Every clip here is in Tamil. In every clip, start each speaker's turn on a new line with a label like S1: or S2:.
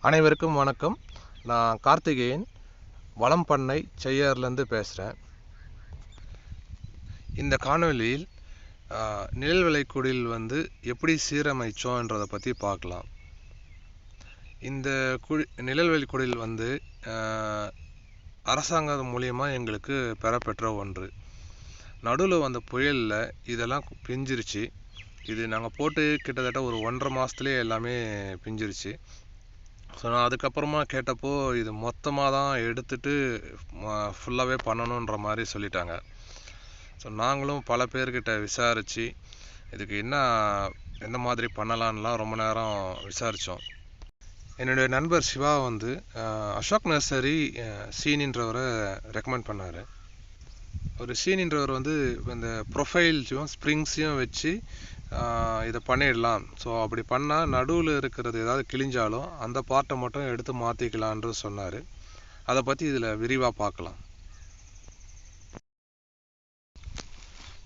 S1: அனைவருக்கும் வணக்கம். நான் கார்த்திகேயன், வளம் பண்ணை செய்யார்லேருந்து பேசுகிறேன். இந்த காணொலியில் நிழல் விளைக்குடில் எப்படி சீரமைச்சோன்றதை பற்றி பார்க்கலாம். இந்த நிழல் விளைக்குடில் அரசாங்கம் மூலியமாக எங்களுக்கு பெறப்பெற்ற ஒன்று. நடுவில் வந்த புயலில் இதெல்லாம் பிஞ்சிருச்சு. இது நாங்கள் போட்டு கிட்டத்தட்ட ஒரு 1.5 மாதத்துலேயே எல்லாமே பிஞ்சிருச்சு. ஸோ நான் அதுக்கப்புறமா கேட்டப்போ இது மொத்தமாக தான் எடுத்துட்டு ஃபுல்லாகவே பண்ணணுன்ற மாதிரி சொல்லிட்டாங்க. ஸோ நாங்களும் பல பேர்கிட்ட விசாரித்து இதுக்கு எந்த மாதிரி பண்ணலான்லாம் ரொம்ப நேரம் விசாரித்தோம். என்னுடைய நண்பர் சிவா அசோக் நர்சரி சீனின்றவரை ரெக்கமெண்ட் பண்ணார். ஒரு சீனின்றவர் இந்த ப்ரொஃபைல்ஸையும் ஸ்ப்ரிங்ஸையும் வச்சு இதை பண்ணிடலாம். ஸோ அப்படி பண்ணால் நடுவில் இருக்கிறது ஏதாவது கிழிஞ்சாலும் அந்த பார்ட்டை மட்டும் எடுத்து மாற்றிக்கலான்னு சொன்னார். அதை பற்றி இதில் விரிவாக பார்க்கலாம்.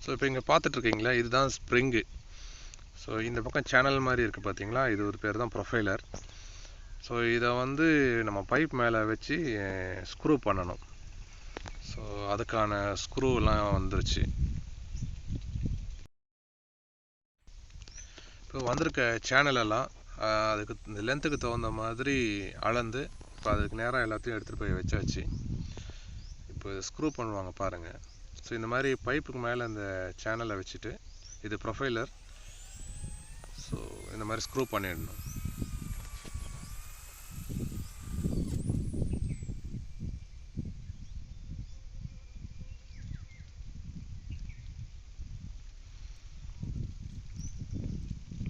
S1: ஸோ இப்போ இங்கே பார்த்துட்ருக்கீங்களா, இதுதான் ஸ்ப்ரிங்கு. ஸோ இந்த பக்கம் சேனல் மாதிரி இருக்குது பார்த்தீங்களா, இது ஒரு பேர் தான் ப்ரொஃபைலர். ஸோ இதை நம்ம பைப் மேலே வச்சு ஸ்க்ரூ பண்ணணும். ஸோ அதுக்கான ஸ்க்ரூலாம் வந்துருச்சு. இப்போ வந்திருக்க சேனலெல்லாம் அதுக்கு இந்த லென்த்துக்கு தகுந்த மாதிரி அளந்து இப்போ அதுக்கு நேராக எல்லாத்தையும் எடுத்துகிட்டு போய் வச்சாச்சு. இப்போ ஸ்க்ரூ பண்ணுவாங்க பாருங்கள். ஸோ இந்த மாதிரி பைப்புக்கு மேலே இந்த சேனலை வச்சுட்டு, இது ப்ரொஃபைலர். ஸோ இந்த மாதிரி ஸ்க்ரூ பண்ணிடணும்.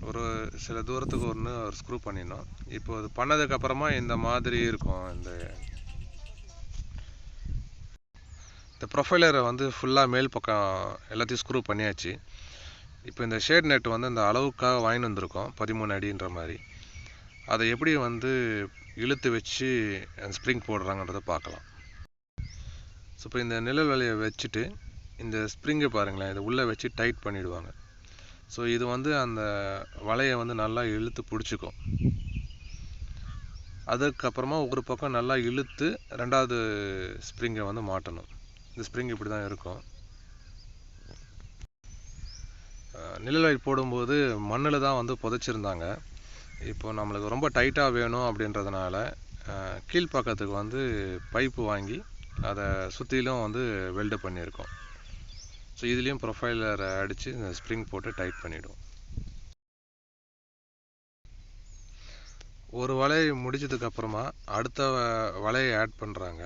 S1: ஒரு சில தூரத்துக்கு ஒரு ஸ்க்ரூ பண்ணிடணும். இப்போ அது பண்ணதுக்கப்புறமா இந்த மாதிரி இருக்கும். இந்த ப்ரொஃபைலரை ஃபுல்லாக மேல் பக்கம் எல்லாத்தையும் ஸ்க்ரூ பண்ணியாச்சு. இப்போ இந்த ஷேட் நெட் இந்த அளவுக்காக வாங்கிட்டு வந்திருக்கோம், 13 அடின்ற மாதிரி. அதை எப்படி இழுத்து வச்சு அந்த ஸ்ப்ரிங் போடுறாங்கன்றதை பார்க்கலாம். ஸோ இப்போ இந்த நிழல் வலையை வச்சுட்டு இந்த ஸ்ப்ரிங்கை பாருங்களேன், இதை உள்ளே வச்சு டைட் பண்ணிவிடுவாங்க. ஸோ இது அந்த வலையை நல்லா இழுத்து பிடிச்சிக்கும். அதுக்கப்புறமா ஒரு பக்கம் நல்லா இழுத்து ரெண்டாவது ஸ்ப்ரிங்கை மாட்டணும். இந்த ஸ்ப்ரிங் இப்படி தான் இருக்கும். நிழல் லைட் போடும்போது மண்ணில் தான் புதைச்சிருந்தாங்க. இப்போ நம்மளுக்கு ரொம்ப டைட்டாக வேணும் அப்படின்றதுனால கீழ்ப்பக்கத்துக்கு பைப்பு வாங்கி அதை சுற்றிலும் வெல்டு பண்ணியிருக்கோம். ஸோ இதுலேயும் ப்ரொஃபைலரை அடித்து இந்த ஸ்ப்ரிங் போட்டு டைட் பண்ணிவிடுவோம். ஒரு வலையை முடிச்சதுக்கப்புறமா அடுத்த வலையை ஆட் பண்ணுறாங்க.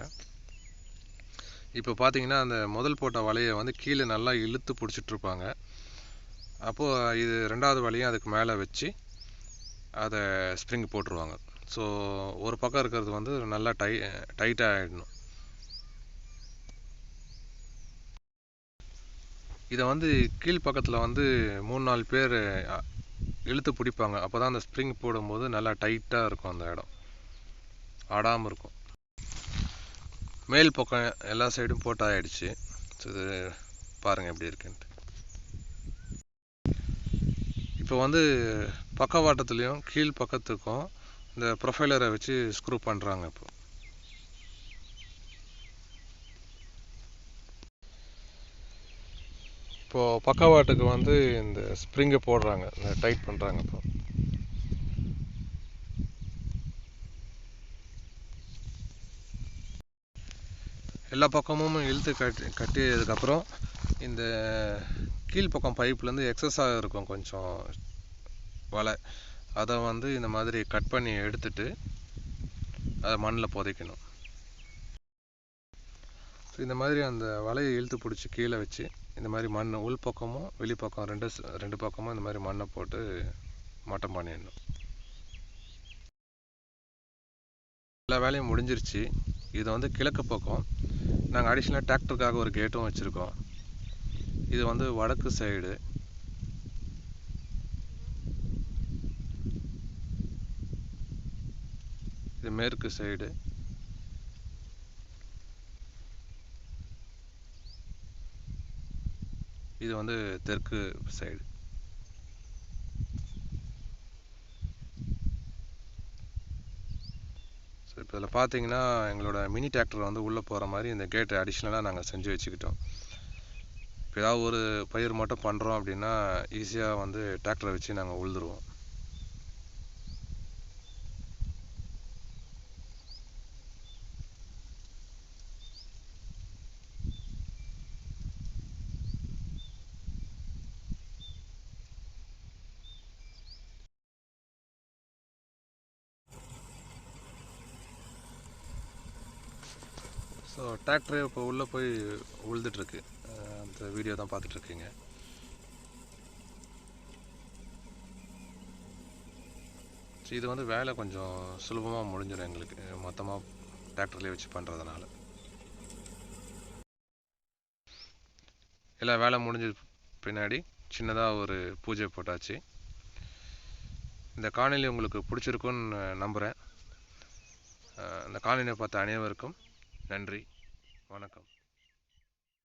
S1: இப்போ பார்த்தீங்கன்னா அந்த முதல் போட்ட வலையை கீழே நல்லா இழுத்து பிடிச்சிட்ருப்பாங்க. அப்போது இது ரெண்டாவது வலையும் அதுக்கு மேலே வச்சு அதை ஸ்ப்ரிங் போட்டுருவாங்க. ஸோ ஒரு பக்கம் இருக்கிறது நல்லா டைட்டாக ஆகிடணும். இதை கீழ்ப்பக்கத்தில் 3-4 பேர் இழுத்து பிடிப்பாங்க. அப்போ தான் அந்த ஸ்ப்ரிங் போடும்போது நல்லா டைட்டாக இருக்கும், அந்த இடம் ஆடாமல் இருக்கும். மேல் பக்கம் எல்லா சைடும் போட்டு ஆகிடுச்சு. ஸோ இது பாருங்கள் எப்படி இருக்குன்ட்டு. இப்போ பக்கவாட்டத்துலேயும் கீழ் பக்கத்துக்கும் இந்த ப்ரொஃபைலரை வச்சு ஸ்க்ரூ பண்ணுறாங்க. இப்போது பக்கவாட்டுக்கு இந்த ஸ்ப்ரிங்கை போடுறாங்க, இந்த டைட் பண்ணுறாங்க. இப்போ எல்லா பக்கமும் இழுத்து கட்டியதுக்கப்புறம் இந்த கீழ்ப்பக்கம் பைப்லேருந்து எக்ஸஸாக இருக்கும் கொஞ்சம் வலை, அதை இந்த மாதிரி கட் பண்ணி எடுத்துட்டு அதை மண்ணில் புதைக்கணும். ஸோ இந்த மாதிரி அந்த வலையை இழுத்து பிடிச்சி கீழே வச்சு இந்த மாதிரி மண் உள் பக்கமும் வெளிப்பக்கம் ரெண்டு பக்கமும் இந்த மாதிரி மண்ணை போட்டு மட்டம் பண்ணிடணும். எல்லா வேலையும் முடிஞ்சிருச்சு. இது கிழக்கு பக்கம். நாங்கள் அடிஷ்னலாக டிராக்டருக்காக ஒரு கேட்டும் வச்சுருக்கோம். இது வடக்கு சைடு. இது மேற்கு சைடு. இது தெற்கு சைடு. இப்போ இதில் பார்த்தீங்கன்னா எங்களோட மினி டிராக்டர் வந்து உள்ளே போகிற மாதிரி இந்த கேட் அடிஷ்னலாக நாங்கள் செஞ்சு வச்சுக்கிட்டோம். இப்போ ஏதாவது ஒரு பயிர் மட்டும் பண்ணுறோம் அப்படின்னா ஈஸியாக வந்து டிராக்டரை வச்சு நாங்கள் உழுதுருவோம். ஸோ டிராக்டர் இப்போ உள்ளே போய் உழுதுட்டுருக்கு. அந்த வீடியோ தான் பார்த்துட்ருக்கீங்க. ஸோ இது வந்து வேலை கொஞ்சம் சுலபமாக முடிஞ்சிடும் எங்களுக்கு, மொத்தமாக டிராக்டர்லேயே வச்சு பண்ணுறதுனால. எல்லா வேலை முடிஞ்ச பின்னாடி சின்னதாக ஒரு பூஜை போட்டாச்சு. இந்த காணொளி உங்களுக்கு பிடிச்சிருக்குன்னு நம்புகிறேன். இந்த காணொளியை பார்த்த அனைவருக்கும் நன்றி, வணக்கம்.